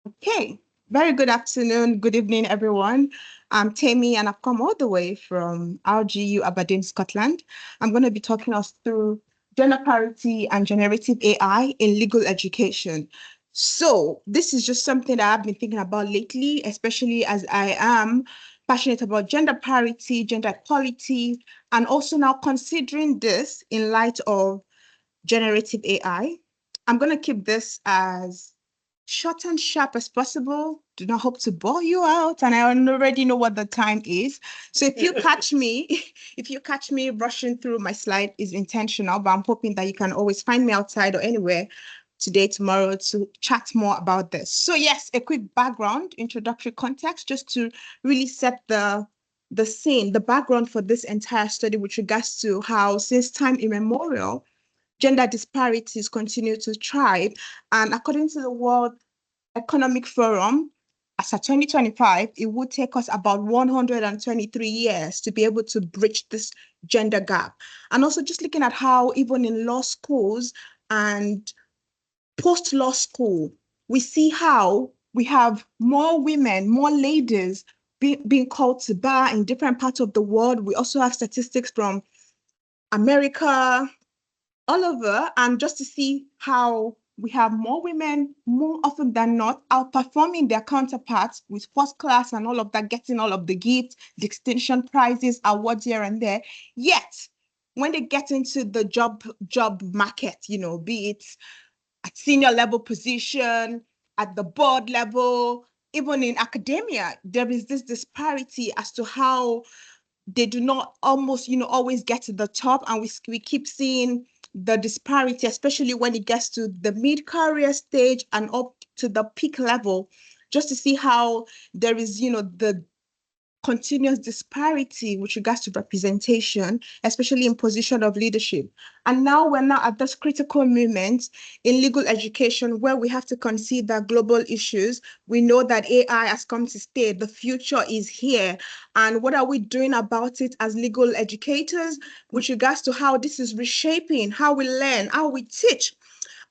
Okay, very good afternoon, good evening, everyone. I'm Temi, and I've come all the way from RGU, Aberdeen, Scotland. I'm going to be talking us through gender parity and generative AI in legal education. So, this is just something that I've been thinking about lately, especially as I am passionate about gender parity, gender equality, and also now considering this in light of generative AI. I'm going to keep this as short and sharp as possible. Do not hope to bore you out. And I already know what the time is. So if you catch me, if you catch me rushing through my slide is intentional, but I'm hoping that you can always find me outside or anywhere today, tomorrow to chat more about this. So yes, a quick background, introductory context, just to really set the scene, the background for this entire study with regards to how since time immemorial, gender disparities continue to thrive. And according to the World Economic Forum, as of 2025, it would take us about 123 years to be able to bridge this gender gap. And also just looking at how even in law schools and post-law school, we see how we have more women, more ladies being called to bar in different parts of the world. We also have statistics from America, all over, and just to see how we have more women more often than not outperforming their counterparts with first class and all of that, getting all of the gifts, distinction prizes, awards here and there. Yet, when they get into the job market, be it at senior level position, at the board level, even in academia, there is this disparity as to how they do not almost, always get to the top. And we keep seeing the disparity, especially when it gets to the mid-career stage and up to the peak level, just to see how there is, the continuous disparity with regards to representation, especially in position of leadership. And now we're now at this critical moment in legal education where we have to consider global issues. We know that AI has come to stay. The future is here. And what are we doing about it as legal educators with regards to how this is reshaping how we learn, how we teach,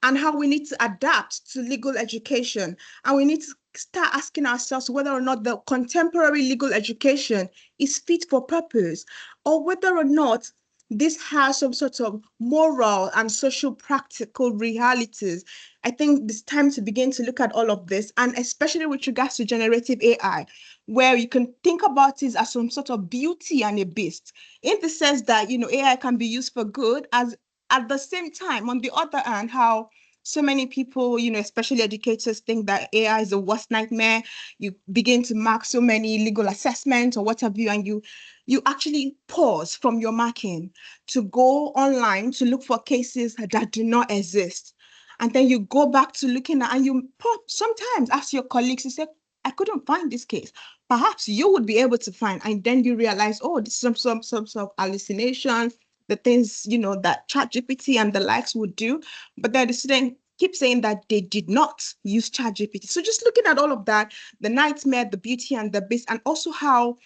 and how we need to adapt to legal education. And we need to start asking ourselves whether or not the contemporary legal education is fit for purpose, or whether or not this has some sort of moral and social practical realities. I think it's time to begin to look at all of this, and especially with regards to generative AI, where you can think about it as some sort of beauty and a beast, in the sense that, AI can be used for good, as at the same time, on the other hand, how so many people, especially educators, think that AI is the worst nightmare. You begin to mark so many legal assessments or what have you, and you actually pause from your marking to go online to look for cases that do not exist. And then you go back to looking at, and you sometimes ask your colleagues, you say, I couldn't find this case. Perhaps you would be able to find, and then you realize, oh, this is some sort of hallucination, the things, that ChatGPT and the likes would do. But then the student keep saying that they did not use ChatGPT. So just looking at all of that, the nightmare, the beauty and the beast, and also how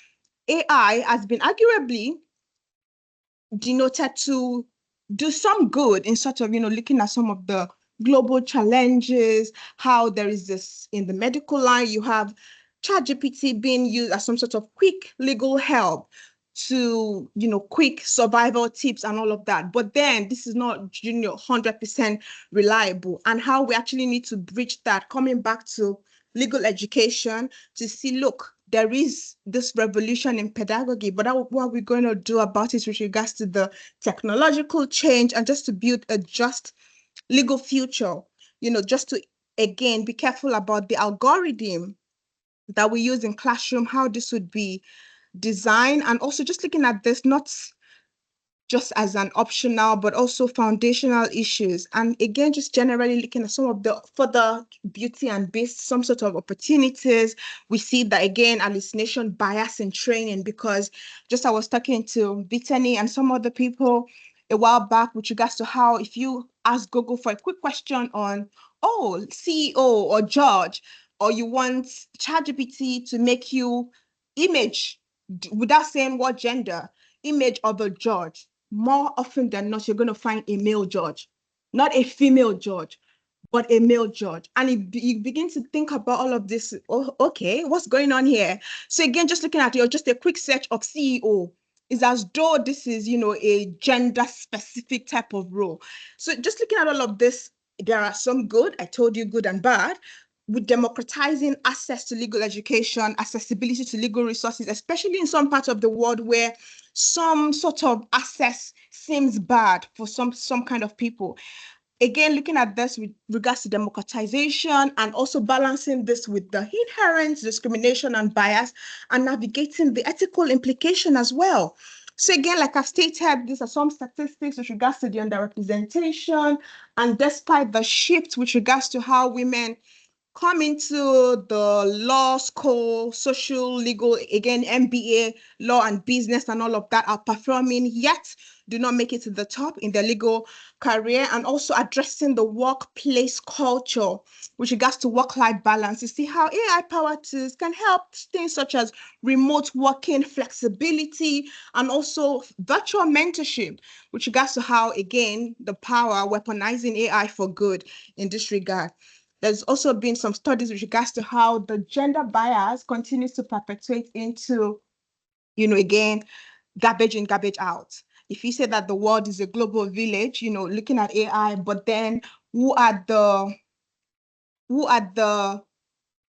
AI has been arguably denoted to do some good in sort of, looking at some of the global challenges, how there is this in the medical line, you have ChatGPT being used as some sort of quick legal help to, quick survival tips and all of that. But then this is not, 100% reliable, and how we actually need to bridge that, coming back to legal education to see, look, there is this revolution in pedagogy, but what we're going to do about it with regards to the technological change and just to build a just legal future, just to, again, be careful about the algorithm that we use in classroom, how this would be designed, and also just looking at this, not just as an optional, but also foundational issues. And again, just generally looking at some of the further beauty and beast, some sort of opportunities. We see that again, hallucination bias in training, because just I was talking to Brittany and some other people a while back with regards to how if you ask Google for a quick question on, oh, CEO or judge, or you want ChatGPT to make you image without saying what gender, image of a judge, more often than not, you're going to find a male judge, not a female judge. but a male judge. And you begin to think about all of this. Oh, okay, what's going on here? So again, just looking at just a quick search of CEO is as though this is, a gender specific type of role. So just looking at all of this, there are some good, I told you good and bad, with democratizing access to legal education, accessibility to legal resources, especially in some parts of the world where some sort of access seems bad for some kind of people. Again, looking at this with regards to democratization and also balancing this with the inherent discrimination and bias and navigating the ethical implication as well. So again, like I've stated, these are some statistics with regards to the underrepresentation, and despite the shift with regards to how women come into the law school, social, legal, again, MBA, law and business and all of that are performing, yet do not make it to the top in their legal career, and also addressing the workplace culture with regards to work-life balance. You see how AI-powered tools can help things such as remote working, flexibility, and also virtual mentorship with regards to how, again, the power weaponizing AI for good in this regard. There's also been some studies with regards to how the gender bias continues to perpetuate into, again, garbage in, garbage out. If you say that the world is a global village, looking at AI, but then who are the who are the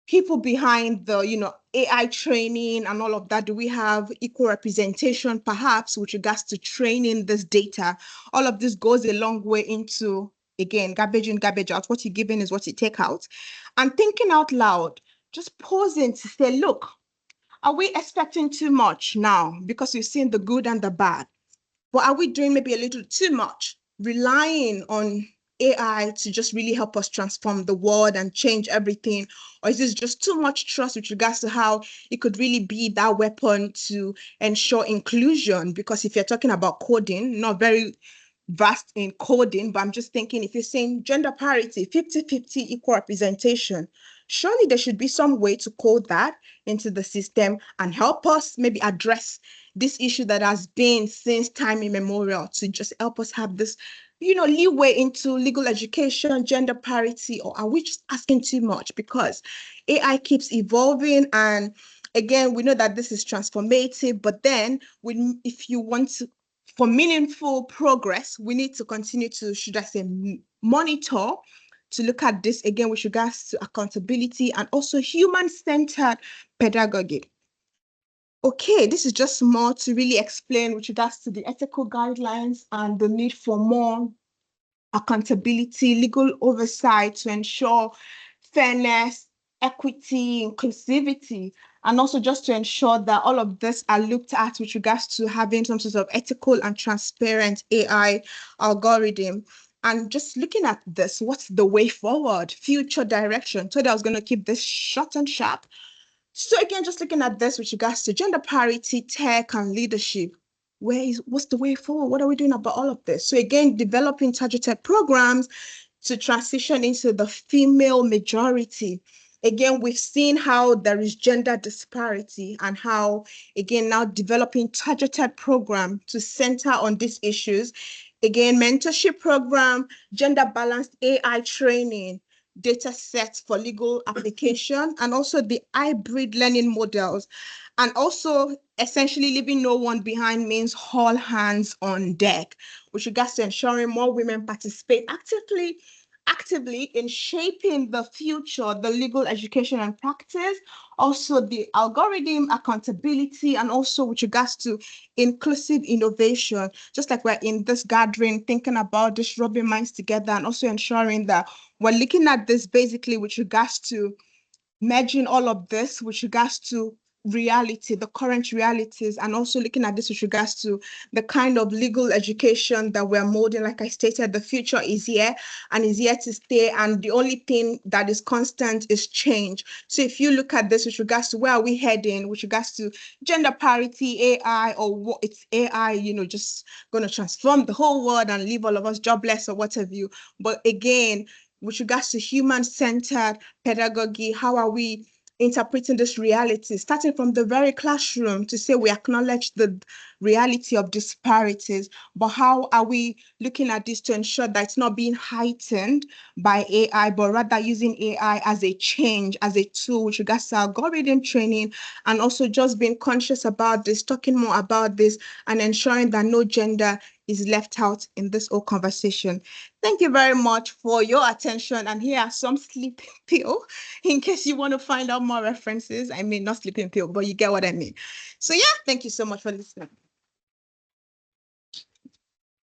people behind the, AI training and all of that? Do we have equal representation, perhaps, with regards to training this data? All of this goes a long way into, again, garbage in, garbage out. What you give in is what you take out. And thinking out loud, just pausing to say, look, are we expecting too much now? Because we've seen the good and the bad. But are we doing maybe a little too much, relying on AI to just really help us transform the world and change everything? Or is this just too much trust with regards to how it could really be that weapon to ensure inclusion? Because if you're talking about coding, not very vast in coding, but I'm just thinking if you're saying gender parity, 50-50 equal representation, surely there should be some way to code that into the system and help us maybe address this issue that has been since time immemorial, to just help us have this, leeway into legal education, gender parity. Or are we just asking too much? Because AI keeps evolving, and again, we know that this is transformative, but then if you want to, for meaningful progress, we need to continue to, should I say, monitor, to look at this again with regards to accountability and also human-centered pedagogy. Okay, this is just more to really explain with regards to the ethical guidelines and the need for more accountability, legal oversight to ensure fairness, equity, inclusivity, and also just to ensure that all of this are looked at with regards to having some sort of ethical and transparent AI algorithm. And just looking at this, what's the way forward, future direction? So that I was going to keep this short and sharp. So again, just looking at this with regards to gender parity, tech, and leadership, what's the way forward? What are we doing about all of this? So again, developing targeted programs to transition into the female majority. Again, we've seen how there is gender disparity, and how, again, now developing targeted program to center on these issues. Again, mentorship program, gender balanced AI training, data sets for legal application, and also the hybrid learning models. And also, essentially, leaving no one behind means all hands on deck, with regards to ensuring more women participate actively in shaping the future, the legal education and practice, also the algorithm accountability, and also with regards to inclusive innovation, just like we're in this gathering thinking about this, rubbing minds together, and also ensuring that we're looking at this basically with regards to merging all of this with regards to reality, the current realities, and also looking at this with regards to the kind of legal education that we're molding. Like I stated, the future is here and is here to stay, and the only thing that is constant is change. So if you look at this with regards to where are we heading with regards to gender parity, AI, or what it's AI, just going to transform the whole world and leave all of us jobless or what have you. But again, with regards to human-centered pedagogy, how are we interpreting this reality, starting from the very classroom to say we acknowledge the reality of disparities, but how are we looking at this to ensure that it's not being heightened by AI, but rather using AI as a change, as a tool with regards to algorithm training, and also just being conscious about this, talking more about this, and ensuring that no gender is left out in this whole conversation. Thank you very much for your attention. And here are some sleeping pill in case you want to find out more references. I mean, not sleeping pill, but you get what I mean. So yeah, thank you so much for listening.